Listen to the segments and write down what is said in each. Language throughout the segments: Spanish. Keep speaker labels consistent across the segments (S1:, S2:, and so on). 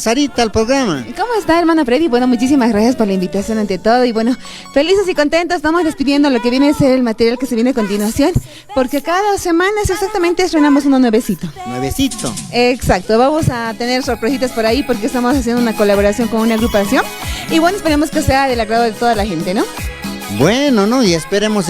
S1: Sarita al programa.
S2: ¿Cómo está, hermano Freddy? Bueno, muchísimas gracias por la invitación ante todo. Y bueno, felices y contentos, estamos despidiendo lo que viene a ser el material que se viene a continuación. Porque cada semana exactamente estrenamos uno nuevecito.
S1: Nuevecito.
S2: Exacto, vamos a tener sorpresitas por ahí porque estamos haciendo una colaboración con una agrupación. Y bueno, esperemos que sea del agrado de toda la gente, ¿no?
S1: Bueno, ¿no? Y esperemos,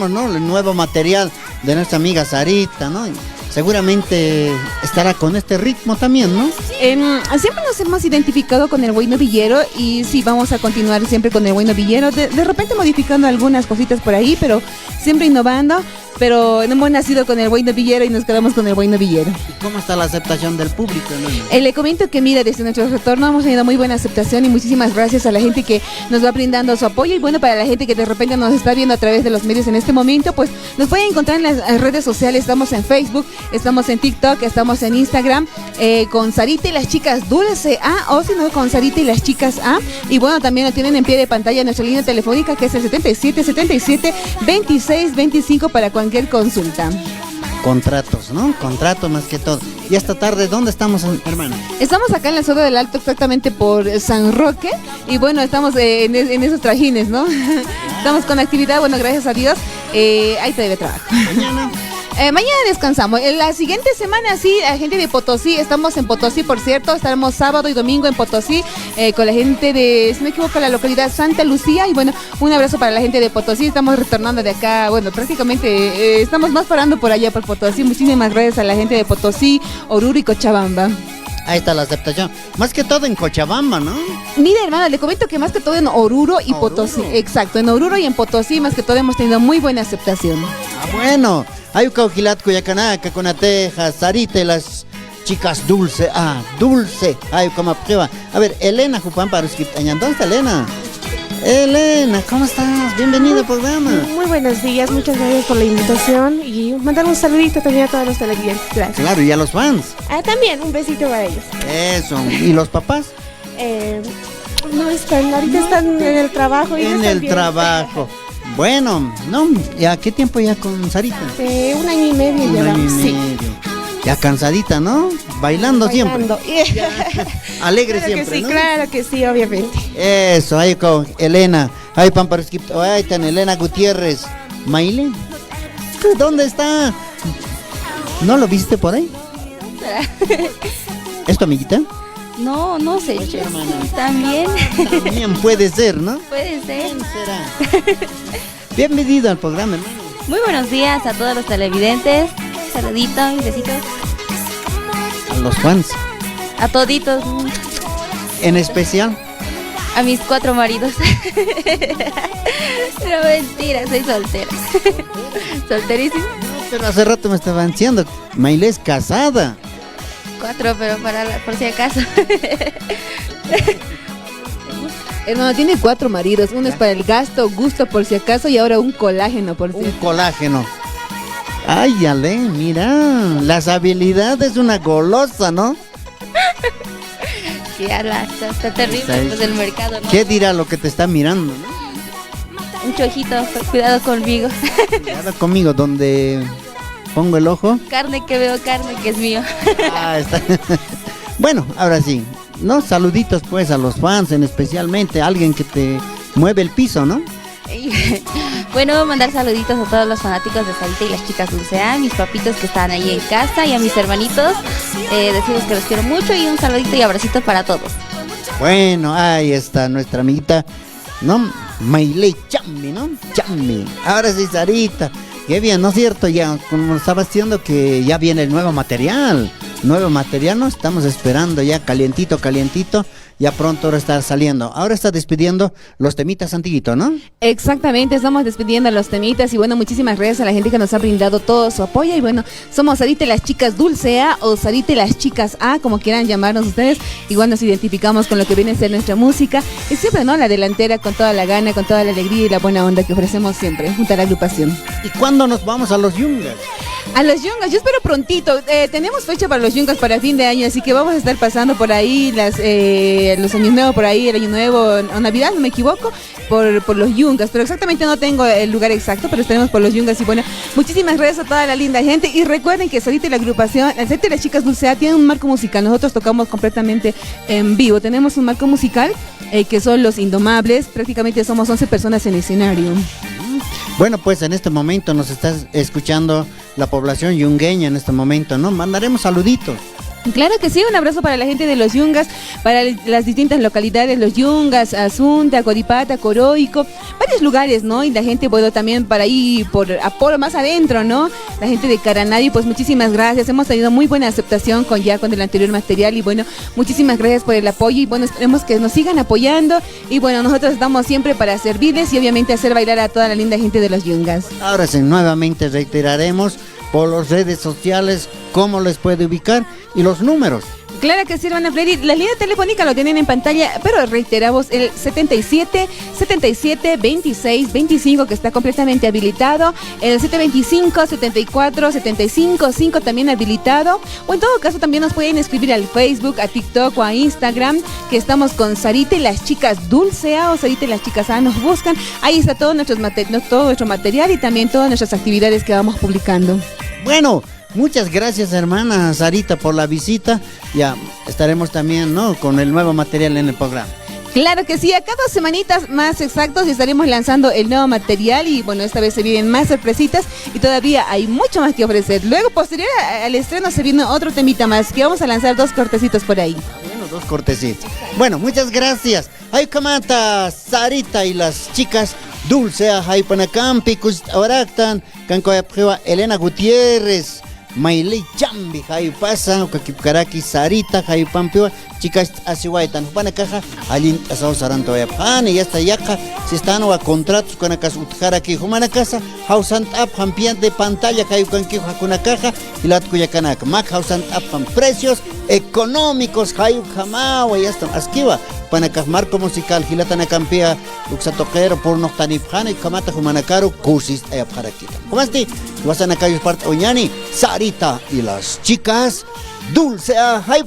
S1: ¿no? El nuevo material de nuestra amiga Sarita, ¿no? Seguramente estará con este ritmo también, ¿no?
S2: Siempre nos hemos identificado con el Güey Novillero y sí, vamos a continuar siempre con el Güey Novillero. De repente modificando algunas cositas por ahí, pero siempre innovando. Pero no hemos nacido con el Güey Novillero y nos quedamos con el Güey Novillero.
S1: ¿Y cómo está la aceptación del público, no?
S2: Le comento que mira, desde nuestro retorno hemos tenido muy buena aceptación y muchísimas gracias a la gente que nos va brindando su apoyo. Y bueno, para la gente que de repente nos está viendo a través de los medios en este momento, pues nos pueden encontrar en las redes sociales. Estamos en Facebook, estamos en TikTok, estamos en Instagram con Sarita y las Chicas Dulce A, o si no, con Sarita y las Chicas A. Y bueno, también lo tienen en pie de pantalla nuestra línea telefónica, que es el 7777-2625 para cualquier consulta.
S1: Contratos, ¿no? Contratos más que todo. Y esta tarde, ¿dónde estamos, hermano?
S2: Estamos acá en la zona del Alto, exactamente por San Roque. Y bueno, estamos en esos trajines, ¿no? Estamos con actividad, bueno, gracias a Dios. Ahí todavía trabajo.
S1: Mañana.
S2: Mañana descansamos. En la siguiente semana, sí, la gente de Potosí, estamos en Potosí, por cierto, estaremos sábado y domingo en Potosí con la gente de, si no me equivoco, la localidad Santa Lucía. Y bueno, un abrazo para la gente de Potosí. Estamos retornando de acá, bueno, prácticamente estamos más parando por allá por Potosí. Muchísimas gracias a la gente de Potosí, Oruro y Cochabamba.
S1: Ahí está la aceptación. Más que todo en Cochabamba, ¿no?
S2: Mira, hermana, le comento que más que todo en Oruro y Potosí. Exacto, en Oruro y en Potosí más que todo hemos tenido muy buena aceptación.
S1: Ah, bueno. Hay un cauquilat Cuyacanaca, Conateja, Sarita y las Chicas Dulce. Ah, Dulce. Ay, como prueba. A ver, Elena Jupan para ¿dónde está Elena? Elena, ¿cómo estás? Bienvenida al programa.
S3: Muy buenos días, muchas gracias por la invitación y mandar un saludito también a todos los televidentes. Gracias.
S1: Claro, y a los fans.
S3: También, un besito para ellos.
S1: Eso. ¿Y los papás?
S3: No están, ahorita están en el trabajo. Y
S1: en el trabajo. Bueno, ¿no? ¿Ya qué tiempo ya con Sarita?
S3: 1 año y medio llevamos, sí.
S1: Ya cansadita, ¿no? Bailando siempre. Alegre
S3: claro
S1: siempre,
S3: que sí,
S1: ¿no?
S3: Claro que sí, obviamente.
S1: Eso, ahí con Elena. Ahí Pamparosquip, ahí está Elena Gutiérrez. ¿Maile? ¿Dónde está? ¿No lo viste por ahí? ¿Es tu amiguita?
S4: No, no sé, chef. También.
S1: También puede ser, ¿no?
S4: Puede ser.
S1: ¿Quién será? Bienvenido al programa, hermano.
S4: Muy buenos días a todos los televidentes. Saludito y besitos.
S1: A los fans.
S4: A toditos.
S1: En especial.
S4: A mis 4 maridos. Pero mentira, soy soltera. Solterísima.
S1: Pero hace rato me estaban diciendo, Maile es casada.
S4: 4, pero por si acaso.
S2: Hermano, tiene 4 maridos. Uno es para el gasto, gusto por si acaso y ahora un colágeno por si
S1: Un colágeno. Ay, Ale, mira, las habilidades una golosa, ¿no?
S4: Sí, está terrible pues, el mercado, ¿no?
S1: ¿Qué dirá lo que te está mirando, no?
S4: Un chojito, cuidado conmigo.
S1: Cuidado conmigo, donde pongo el ojo.
S4: Carne que veo, carne que es mío.
S1: Ah, está. Bueno, ahora sí, ¿no? Saluditos pues a los fans, especialmente a alguien que te mueve el piso, ¿no?
S4: Bueno, voy a mandar saluditos a todos los fanáticos de Sarita y las Chicas Dulce A, mis papitos que están ahí en casa y a mis hermanitos. Decirles que los quiero mucho y un saludito y abracito para todos.
S1: Bueno, ahí está nuestra amiguita, ¿no? Maile Chambi, ¿no? Chambi. Ahora sí, Sarita. Qué bien, ¿no es cierto? Ya, como estaba diciendo que ya viene el nuevo material. Nuevo material, ¿no? Estamos esperando ya calientito, calientito. Ya pronto ahora está saliendo. Ahora está despidiendo los temitas antiguitos, ¿no?
S2: Exactamente, estamos despidiendo a los temitas y bueno, muchísimas gracias a la gente que nos ha brindado todo su apoyo y bueno, somos Sarita y las Chicas Dulce A o Sarita y las Chicas A, como quieran llamarnos ustedes. Igual nos identificamos con lo que viene a ser nuestra música y siempre, ¿no? La delantera con toda la gana, con toda la alegría y la buena onda que ofrecemos siempre junto a la agrupación.
S1: ¿Y cuándo nos vamos a los Yungas?
S2: A los yungas, yo espero prontito. Tenemos fecha para los yungas para fin de año, así que vamos a estar pasando por ahí los años nuevos por ahí, el año nuevo o Navidad, no me equivoco, por los yungas. Pero exactamente no tengo el lugar exacto, pero estaremos por los yungas. Y bueno, muchísimas gracias a toda la linda gente. Y recuerden que Sarita y la agrupación, el set de las chicas Dulce A, tiene un marco musical. Nosotros tocamos completamente en vivo. Tenemos un marco musical que son los Indomables. Prácticamente somos 11 personas en escenario.
S1: Bueno, pues en este momento nos está escuchando la población yungueña en este momento, ¿no? Mandaremos saluditos.
S2: Claro que sí, un abrazo para la gente de los Yungas, para las distintas localidades, los Yungas, Asunta, Coripata, Coroico, varios lugares, ¿no? Y la gente, bueno, también para ahí, por más adentro, ¿no? La gente de Caranadi, pues muchísimas gracias, hemos tenido muy buena aceptación con el anterior material y bueno, muchísimas gracias por el apoyo y bueno, esperemos que nos sigan apoyando y bueno, nosotros estamos siempre para servirles y obviamente hacer bailar a toda la linda gente de los Yungas.
S1: Ahora sí, nuevamente reiteraremos por las redes sociales cómo les puede ubicar y los números.
S2: Claro que sí, hermana Freddy. La línea telefónica lo tienen en pantalla, pero reiteramos el 77 77 26 25 que está completamente habilitado, el 725 74 75 5 también habilitado, o en todo caso también nos pueden escribir al Facebook, a TikTok o a Instagram, que estamos con Sarita y las chicas Dulce A o Sarita y las chicas A, nos buscan, ahí está todo nuestro material y también todas nuestras actividades que vamos publicando.
S1: Bueno, muchas gracias, hermana Sarita, por la visita. Ya estaremos también, ¿no?, con el nuevo material en el programa.
S2: Claro que sí, acá 2 semanitas más exactos estaremos lanzando el nuevo material y bueno, esta vez se vienen más sorpresitas y todavía hay mucho más que ofrecer. Luego, posterior al estreno, se viene otro temita más, que vamos a lanzar 2 cortecitos por ahí.
S1: Bueno, 2 cortecitos. Bueno, muchas gracias. Ay, kamata, Sarita y las chicas Dulce A, hay panacampi, oractan, cancoyapjewa, Elena Gutiérrez, Mayley Chambi, hay pasa, Kakipkaraki, Sarita, hay pampiwa, chicas asiwaitan, panacaja, alin asao saranto y hasta yaca, si están o a contratos con acas utjaraki, humana casa, hausant up, hampian de pantalla, hay canqui, hakuna caja, y la tuyacanak, mac, hausant up, precios económicos, hay jamao, y hasta asquiva. Panacas marco musical, Gilatana Campea, Uxatoquero, por Noctanipjana y Kamata Humanacaro, Cursis Ayapjarakita. ¿Cómo estás? Vas a Nacayos Part Oñani, Sarita y las chicas Dulce A, hay